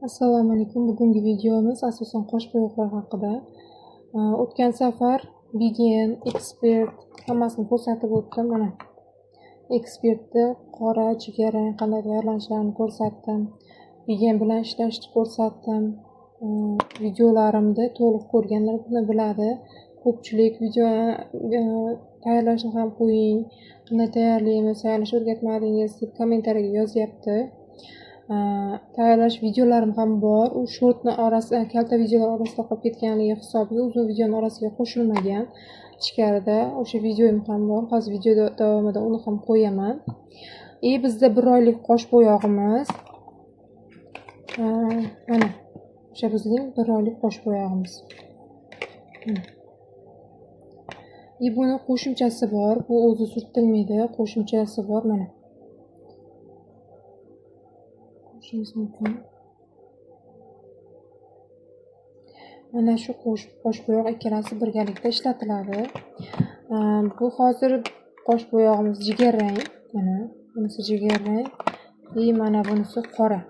Assalomu alaykum. Bugungi videomiz asosan qosh bo'yoqlar haqida. O'tgan safar Vegan, Expert hammasini ko'rsatib o'tdim. Mana Expertni qora jigarrang qanday tayyorlanishlarini ko'rsatdim. Vegan bilan ishlashni ko'rsatdim. Videolarimni to'liq ko'rganlar buni biladi. Ko'pchilik video tayyorlashni ham qo'ying, qanday tayyorlaymiz, tayyorlashni o'rgatmadingiz deb kommentariyaga yozyapti. Tayyorlash videolarim ham bor. U shortni orasida, kalta videolar orasida qolib ketganligi hisobiga uzun videoning orasiga qo'shilmagan. Ichkarida o'sha videoim ham bor. Hozir video davomida uni ham qo'yaman. Bizda 1 oylik qosh bo'yog'imiz. Mana o'sha bizning 1 oylik qosh bo'yog'imiz. Buni qo'shimchasi bor. Bu o'zi surtilmaydi. Qo'shimchasi bor mana. Mumkin. Mana shu qosh bo'yoq ikkalasi birgalikda ishlatiladi. Bu hozir qosh bo'yog'imiz jigarrang. Mana bunisi jigarrang, mana bunisi qora.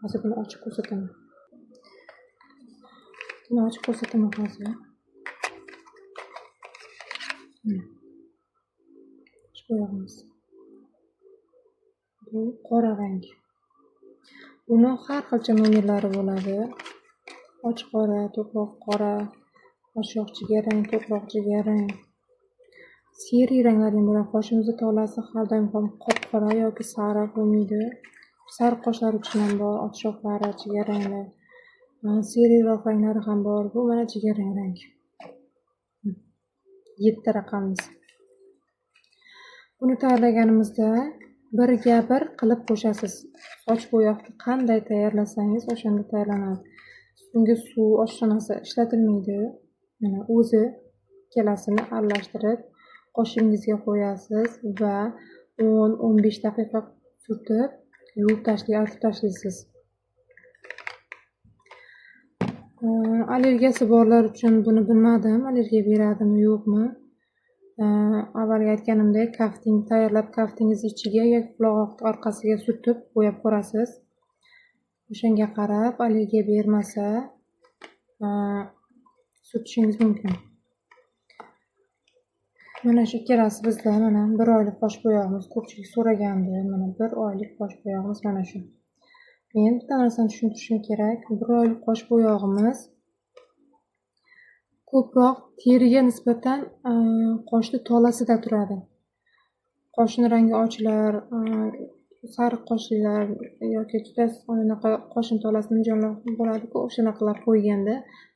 Hozir buni ochib ko'rsataman. Hozir. Qosh bo'yog'imiz. Bu qora rang. Buni har xilcha nomerlari bo'ladi. Ochiq qora, to'qroq qora, ochiq jigarrang, to'qroq jigarrang. Seriy ranglar ham bo'ladi. Qoshimizni tolasi har doim ham qop-qora yoki sariq bo'lmaydi. Sariq qoshlar uchun ham bor, ochiqlari, jigarranglar. Seriyroq ranglari ham bor. Bu mana jigarrang rang. 7 raqamimiz. Buni tayyorlaganimizda birga bir qilib qo'shasiz. Soch bo'yoqni qanday tayyorlasangiz o'shanda tayyorlanadi. Bunga suv, oshxonasi ishlatilmaydi. Mana o'zi ikkalasini aralashtirib qoshingizga qo'yasiz va 10-15 daqiqa surtib, yuvib artib tashlaysiz. Allergiyasi borlar uchun buni bilmadim, allergiya beradimi yo'qmi? Avvalgi aytganimdek, kafting tayyorlab kaftingiz ichiga yoki quloq orqasiga surtib bo'yab ko'rasiz. O'shanga qarab allergiya bermasa surtishingiz mumkin. Mana shu ikkalasi bizda mana 1 oylik qosh bo'yog'imiz. Ko'pchilik so'ragandi. Mana 1 oylik qosh bo'yog'imiz mana shu. Men bitta narsani tushuntirishim kerak. 1 oylik qosh bo'yog'imiz ko'proq teriga nisbatan qoshni tolasida turadi. Qoshning rangi ochilar, sariq qoshlilar yoki juda anaqa qoshning tolasini jonlar bo'ladi-ku, o'shanaqalar qo'yganda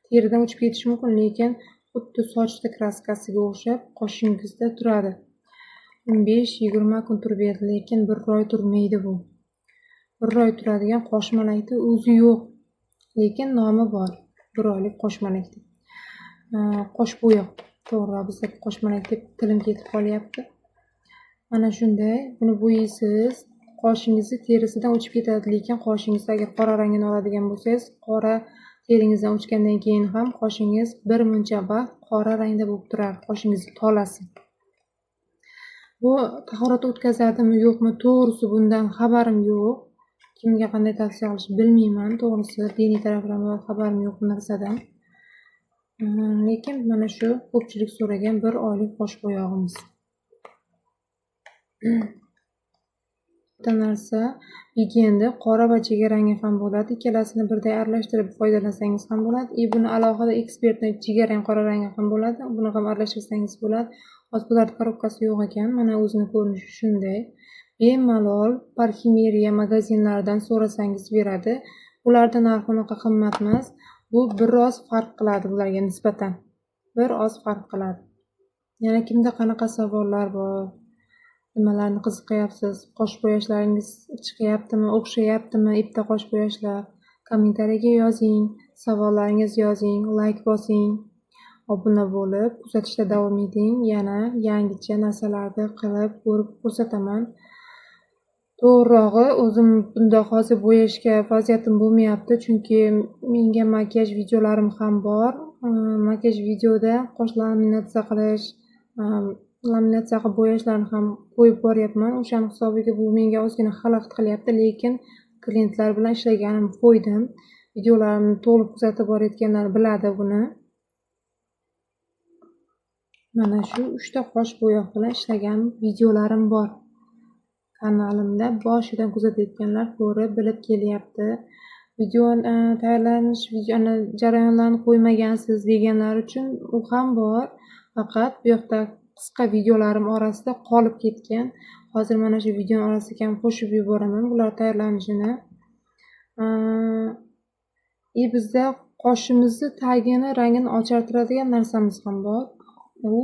teridan o'chib ketishi mumkin, lekin xuddi sochni kraskasiga o'xshab qoshingizda turadi. 15-20 kun turib beradi, lekin 1 oy turmaydi bu. 1 oy turadigan qoshmalakni o'zi yo'q, lekin nomi bor. 1 oylik qoshmalak deb. Qosh bo'yoq. To'g'ri, bizda qoshmalak deb tilim ketib qolyapti. Mana shunday. Buni bo'yaysiz. Qoshingizni terisidan o'chib ketadi, lekin qoshingizni agar qora rangini oladigan bo'lsangiz, qora teringizdan o'chgandan keyin ham qoshingiz bir muncha vaqt qora rangda bo'lib turadi, qoshingizni tolasi. Bu tahorat o'tkazadimi, yo'qmi? To'g'risi bundan xabarim yo'q. Kimga qanday tavsiya qilish bilmayman, to'g'risi diniy tarafdan xabarim yo'q bu narsadan. Lekin mana shu ko'pchilik so'ragan 1 oylik qosh bo'yog'imiz. Bitta narsa, Vegan'da qora va jigarrangi ham bo'ladi. Ikkalasini birday aralashtirib foydalansangiz ham bo'ladi. Buni alohida Expertni jigarrang qora rangi ham bo'ladi. Buni ham aralashtirsangiz bo'ladi. Hozir bular korobkasi yo'q ekan. Mana o'zini ko'rinishi shunday. Bemalol parfumeriya magazinlaridan so'rasangiz beradi. Ularda narxi unaqa qimmat emas. Bu biroz farq qiladi bularga nisbatan. Biroz farq qiladi. Yana kimda qanaqa savollar bor? Nimalarni qiziqyapsiz? Qosh bo'yashlaringiz chiqyaptimi, o'xshayaptimi? Ipda qosh bo'yashlar. Kommentariyaga yozing, savollaringiz yozing, like bosing. Obuna bo'lib, kuzatishda davom eting. Yana yangicha narsalarni qilib ko'rib ko'rsataman. To'g'rirog'i, o'zim bunda hozir bo'yashga vaziyatim bo'lmayapti, chunki menga makiyaj videolarim ham bor. Makiyaj videoda qosh laminatsiya qilish, laminatsiya qilib bo'yashlarni ham qo'yib boryapman. O'shaning hisobiga bu menga ozgina xalaqit qilyapti, lekin klientlar bilan ishlaganimni qo'ydim. Videolarimni to'liq kuzatib borayotganlar biladi buni. Mana shu 3 ta qosh bo'yoq bilan ishlagan videolarim bor. Kanalimda boshidan kuzatayotganlar ko'rib bilib kelyapti. Video tayyorlanish jarayonlarini qo'ymagansiz deganlar uchun u ham bor. Faqat bu yoqda qisqa videolarim orasida qolib ketgan. Hozir mana shu video orasiga ham qo'shib yuboraman bular tayyorlanishini. Bizda qoshimizni tagini, rangini ochartiradigan narsamiz ham bor. U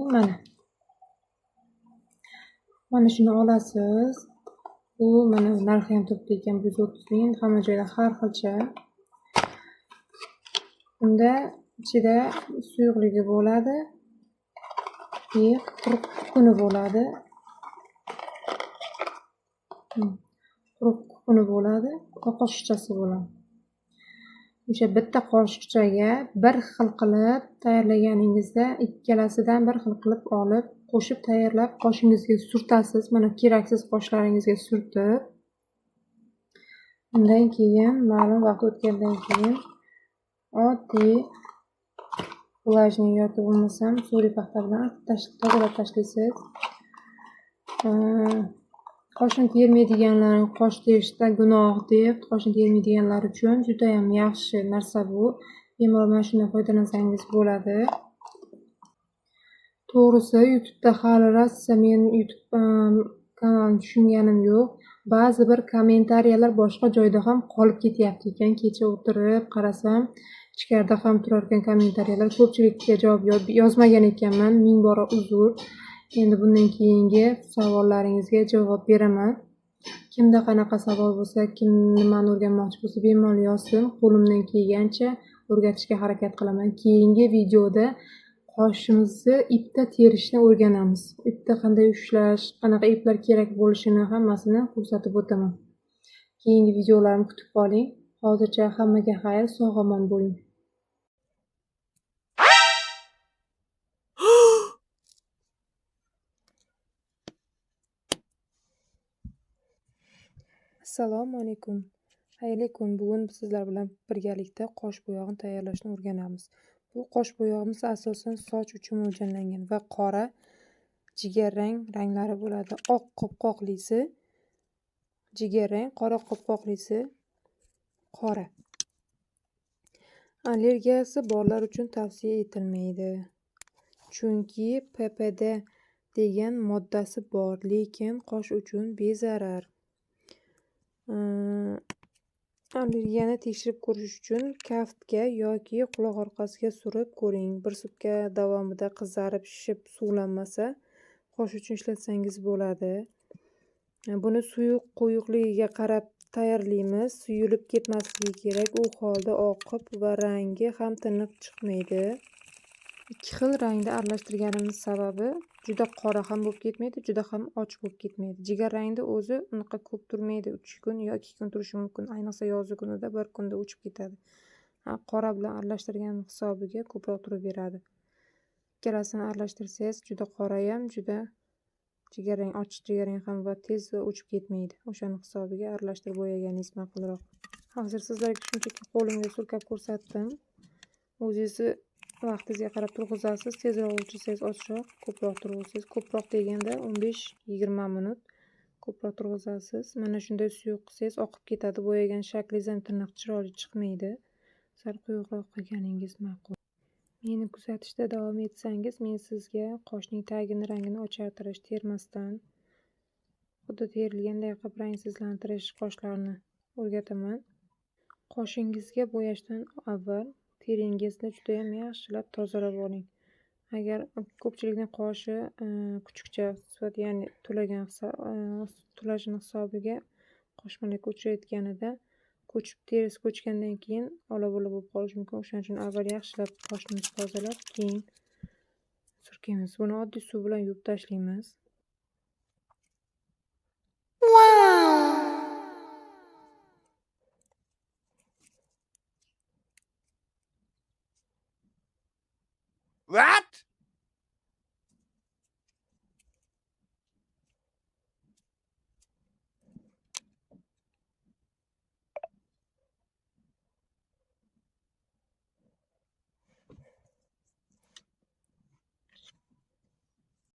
mana shuni olasiz. Bu mana narxi ham to'pda ekan 130 ming. Hamma joyda har xilcha. Unda ichida suyuqligi bo'ladi, quruq kukuni bo'ladi. Quruq kukuni bo'ladi va qoshiqchasi bo'ladi. O'sha bitta qoshiqchaga bir xil qilib tayyorlaganingizda ikkalasidan bir xil qilib olib, qo'shib tayyorlab qoshingizga surtasiz. Mana keraksiz qoshlaringizga surtib, undan keyin ma'lum vaqt o'tgandan keyin oddiy влажный yoki bo'lmasam suvli paxta bilan tozalab tashlaysiz. Qoshini termaydiganlar, qosh terishda gunoh deb qoshini termaydiganlar uchun juda ham yaxshi narsa bu. Bemalol mana shundan foydalansangiz bo'ladi. To'g'risi YouTube'da hali rosa men YouTube kanalimni tushunganim yo'q. Ba'zi bir kommentariyalar boshqa joyda ham qolib ketyapti ekan. Kecha o'tirib qarasam, ichkarida ham turar ekan kommentariyalar. Ko'pchilikka javob yozmagan ekanman. Ming bora uzr. Endi bundan keyingi savollaringizga javob beraman. Kimda qanaqa savol bo'lsa, kim nimani o'rganmoqchi bo'lsa, bemalol yozsin. Qo'limdan kelgancha o'rgatishga harakat qilaman. Keyingi videoda qoshimizni ipda terishni o'rganamiz. Ipda qanday ushlash, qanaqa iplar kerak bo'lishini hammasini ko'rsatib o'taman. Keyingi videolarimni kutib qoling. Hozircha hammaga xayr, sog'-omon bo'ling. Assalomu alaykum. Xayrli kun. Bugun sizlar bilan birgalikda qosh bo'yog'ini tayyorlashni o'rganamiz. Bu qosh bo'yog'imiz asosan soch uchun mo'ljallangan va qora, jigarrang ranglari bo'ladi. Oq qopqoqlisi jigarrang, qora qopqoqlisi qora. Allergiyasi borlar uchun tavsiya etilmaydi. Chunki PPD degan moddasi bor, lekin qosh uchun bezarar. Allergiyani tekshirib ko'rish uchun kaftga yoki quloq orqasiga surib ko'ring. Bir sutka davomida qizarib, shishib, suvlanmasa, qosh uchun ishlatsangiz bo'ladi. Buni suyuq quyuqligiga qarab tayyorlaymiz. Suyulib ketmasligi kerak. U holda oqib va rangi ham tiniq chiqmaydi. Ikki xil rangda aralashtirganimiz sababi juda qora ham bo'lib ketmaydi, juda ham ochiq bo'lib ketmaydi. Jigar rangda o'zi unaqa ko'p turmaydi, 3 kun yoki 2 kun turishi mumkin. Ayniqsa yozgi kunida bir kunda o'chib ketadi. Qora bilan aralashtirgan hisobiga ko'proq turaveradi. Ikkalasini aralashtirsangiz juda qora ham, juda jigarrang, ochiq jigarrang ham va tez o'chib ketmaydi. O'shaning hisobiga aralashtirib bo'yaganingiz ma'qulroq. Hozir sizlarga shunchaki qo'limga surkab ko'rsatdim. O'zingizni vaqtingizga qarab turg'izasiz. Tezroq o'chirsangiz ozroq, ko'proq turg'izasiz. Ko'proq deganda 15-20 minut ko'proq turg'izasiz. Mana shunday suyuq qilsangiz oqib ketadi. Bo'yagan shaklingiz ham tiniq, chiroyli chiqmaydi. Sal quyuqroq qilganingiz ma'qul. Meni kuzatishda davom etsangiz, men sizga qoshning tagini, rangini ochartirish, termasdan xuddi terilganday qilib rangsizlantirish qoshlarni o'rgataman. Qoshingizga bo'yashdan avval teringizni juda ham yaxshilab tozalab oling. Agar ko'pchilikning qoshi kuchukcha, ya'ni tulajini hisobiga qoshmalakka uchrayotganida terisi ko'chgandan keyin ola-bula bo'lib qolishi mumkin. O'shaning uchun avval yaxshilab qoshimizni tozalab, keyin surkaymiz. Buni oddiy suv bilan yuvib tashlaymiz.